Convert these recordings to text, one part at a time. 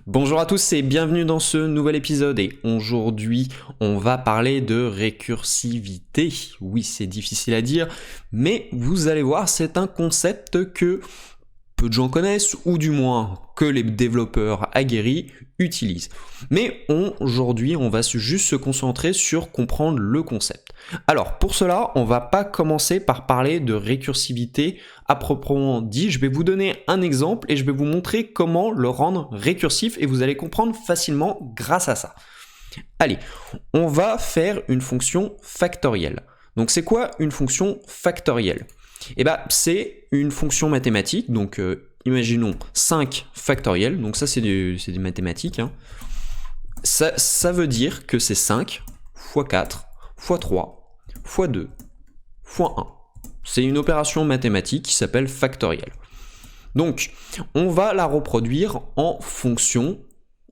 Bonjour à tous et bienvenue dans ce nouvel épisode et aujourd'hui on va parler de récursivité. Oui, c'est difficile à dire, mais vous allez voir, c'est un concept que peu de gens connaissent ou du moins que les développeurs aguerris utilisent. Mais aujourd'hui on va juste se concentrer sur comprendre le concept. Alors pour cela on va pas commencer par parler de récursivité à proprement dit, je vais vous donner un exemple et je vais vous montrer comment le rendre récursif et vous allez comprendre facilement grâce à ça. Allez, on va faire une fonction factorielle. Donc c'est quoi une fonction factorielle ? Eh bien, c'est une fonction mathématique, donc imaginons 5 factoriel, donc ça c'est des mathématiques. Hein. Ça veut dire que c'est 5 fois 4 fois 3 fois 2 fois 1. C'est une opération mathématique qui s'appelle factorielle. Donc, on va la reproduire en fonction,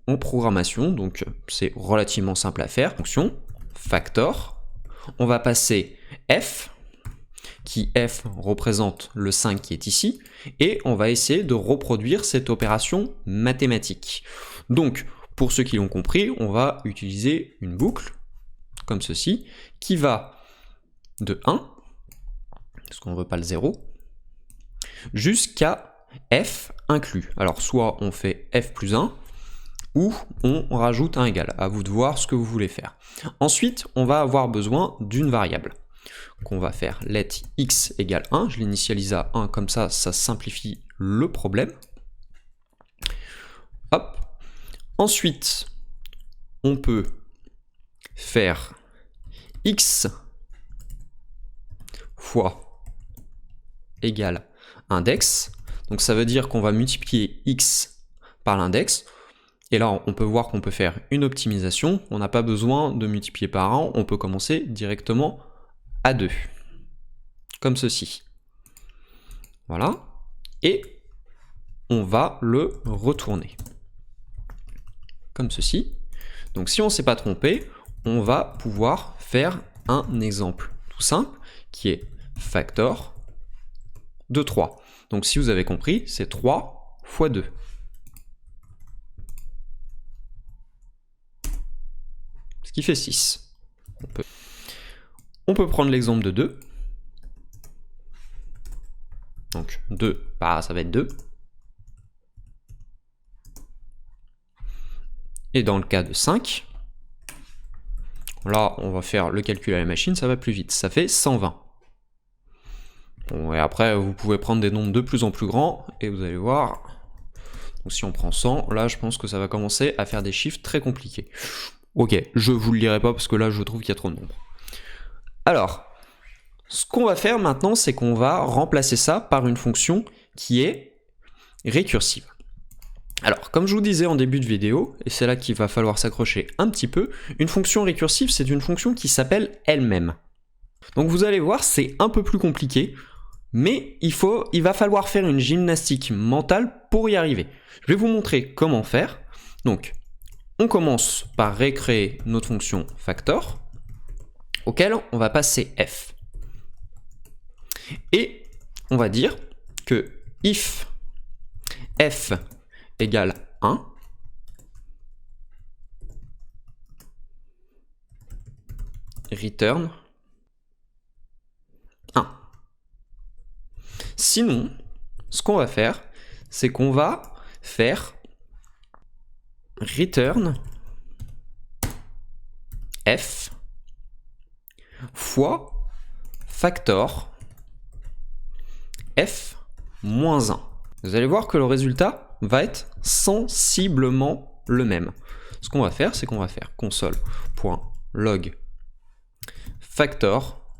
en programmation, donc c'est relativement simple à faire. Fonction factor, on va passer f, qui f représente le 5 qui est ici, et on va essayer de reproduire cette opération mathématique. Donc, pour ceux qui l'ont compris, on va utiliser une boucle, comme ceci, qui va de 1, parce qu'on ne veut pas le 0, jusqu'à f inclus. Alors, soit on fait f plus 1, ou on rajoute un égal. À vous de voir ce que vous voulez faire. Ensuite, on va avoir besoin d'une variable qu'on va faire let x égale 1. Je l'initialise à 1, comme ça simplifie le problème. Hop. Ensuite, on peut faire x fois égale index. Donc ça veut dire qu'on va multiplier x par l'index. Et là, on peut voir qu'on peut faire une optimisation. On n'a pas besoin de multiplier par 1. On peut commencer directement à 2. Comme ceci. Voilà. Et on va le retourner. Comme ceci. Donc si on ne s'est pas trompé, on va pouvoir faire un exemple tout simple qui est factor de 3. Donc si vous avez compris, c'est 3 fois 2. Ce qui fait 6. On peut prendre l'exemple de 2. Donc 2, bah, ça va être 2. Et dans le cas de 5, là on va faire le calcul à la machine, ça va plus vite. Ça fait 120. Bon, et après vous pouvez prendre des nombres de plus en plus grands et vous allez voir. Donc si on prend 100, là je pense que ça va commencer à faire des chiffres très compliqués. Ok, je vous le lirai pas parce que là je trouve qu'il y a trop de nombres. Alors, ce qu'on va faire maintenant, c'est qu'on va remplacer ça par une fonction qui est récursive. Alors, comme je vous disais en début de vidéo, et c'est là qu'il va falloir s'accrocher un petit peu, une fonction récursive, c'est une fonction qui s'appelle elle-même. Donc vous allez voir, c'est un peu plus compliqué, mais il va falloir faire une gymnastique mentale pour y arriver. Je vais vous montrer comment faire. Donc, on commence par récréer notre fonction factor, auquel on va passer f. Et on va dire que if f égale 1, return 1. Sinon, ce qu'on va faire, c'est qu'on va faire return f fois factor f moins 1. Vous allez voir que le résultat va être sensiblement le même. Ce qu'on va faire, c'est qu'on va faire console.log factor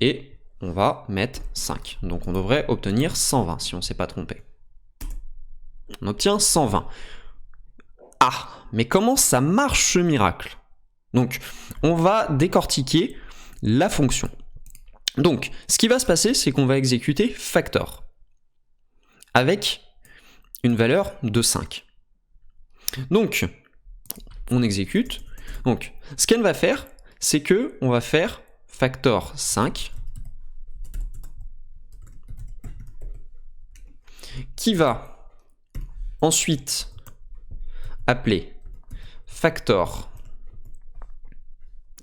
et on va mettre 5. Donc on devrait obtenir 120 si on ne s'est pas trompé. On obtient 120. Ah, mais comment ça marche ce miracle ? Donc on va décortiquer la fonction. Donc, ce qui va se passer, c'est qu'on va exécuter factor avec une valeur de 5. Donc, on exécute. Donc, ce qu'elle va faire, c'est que on va faire factor 5 qui va ensuite appeler factor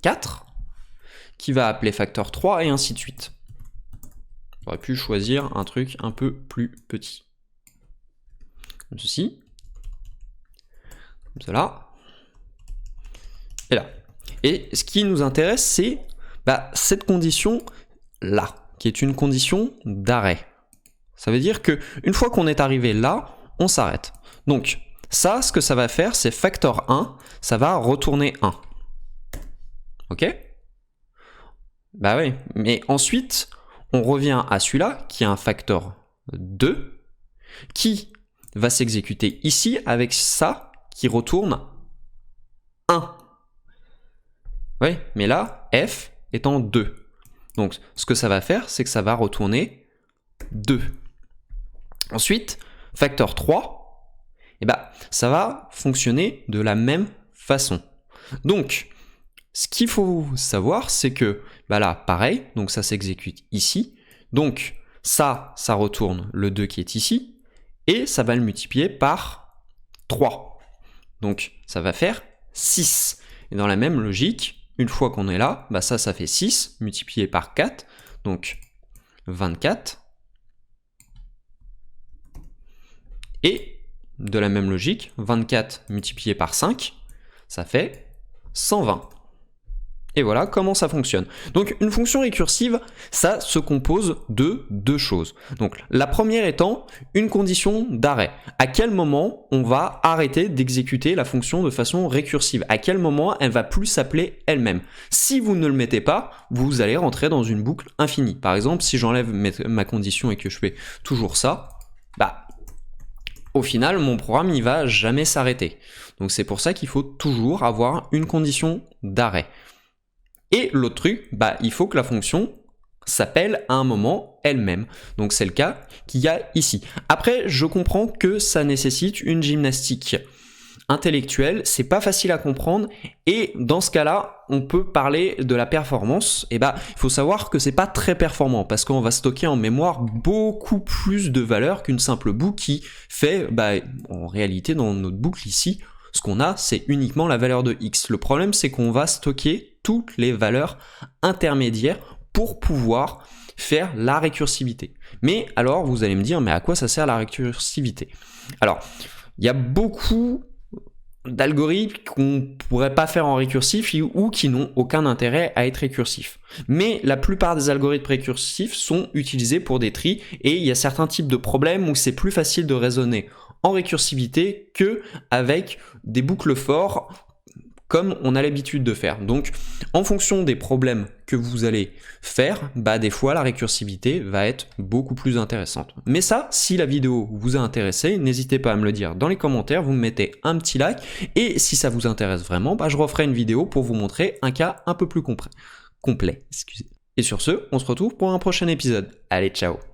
4, qui va appeler factor 3 et ainsi de suite. J'aurais pu choisir un truc un peu plus petit. Comme ceci. Comme cela. Et là. Et ce qui nous intéresse, c'est cette condition-là, qui est une condition d'arrêt. Ça veut dire qu'une fois qu'on est arrivé là, on s'arrête. Donc, ça, ce que ça va faire, c'est factor 1, ça va retourner 1. Ok? Bah oui, mais ensuite, on revient à celui-là, qui est un factor 2, qui va s'exécuter ici avec ça, qui retourne 1. Oui, mais là, f étant 2. Donc, ce que ça va faire, c'est que ça va retourner 2. Ensuite, facteur 3, ça va fonctionner de la même façon. Donc, ce qu'il faut savoir, c'est que là, pareil, donc ça s'exécute ici. Donc, ça retourne le 2 qui est ici, et ça va le multiplier par 3. Donc, ça va faire 6. Et dans la même logique, une fois qu'on est là, ça fait 6 multiplié par 4, donc 24. Et de la même logique, 24 multiplié par 5, ça fait 120. Et voilà comment ça fonctionne. Donc une fonction récursive, ça se compose de deux choses. Donc la première étant une condition d'arrêt. À quel moment on va arrêter d'exécuter la fonction de façon récursive? À quel moment elle va plus s'appeler elle-même? Si vous ne le mettez pas, vous allez rentrer dans une boucle infinie. Par exemple, si j'enlève ma condition et que je fais toujours ça, au final, mon programme il va jamais s'arrêter. Donc c'est pour ça qu'il faut toujours avoir une condition d'arrêt. Et l'autre truc, il faut que la fonction s'appelle à un moment elle-même. Donc c'est le cas qu'il y a ici. Après, je comprends que ça nécessite une gymnastique intellectuelle, c'est pas facile à comprendre, et dans ce cas-là, on peut parler de la performance. Il faut savoir que c'est pas très performant, parce qu'on va stocker en mémoire beaucoup plus de valeur qu'une simple boucle qui fait, en réalité, dans notre boucle ici, ce qu'on a, c'est uniquement la valeur de x. Le problème, c'est qu'on va stocker toutes les valeurs intermédiaires pour pouvoir faire la récursivité. Mais alors, vous allez me dire, mais à quoi ça sert la récursivité? Alors, il y a beaucoup d'algorithmes qu'on pourrait pas faire en récursif ou qui n'ont aucun intérêt à être récursifs. Mais la plupart des algorithmes récursifs sont utilisés pour des tris, et il y a certains types de problèmes où c'est plus facile de raisonner en récursivité que avec des boucles for comme on a l'habitude de faire. Donc, en fonction des problèmes que vous allez faire, des fois la récursivité va être beaucoup plus intéressante. Mais ça, si la vidéo vous a intéressé, n'hésitez pas à me le dire dans les commentaires, vous me mettez un petit like, et si ça vous intéresse vraiment, je referai une vidéo pour vous montrer un cas un peu plus complet. Excusez. Et sur ce, on se retrouve pour un prochain épisode. Allez, ciao!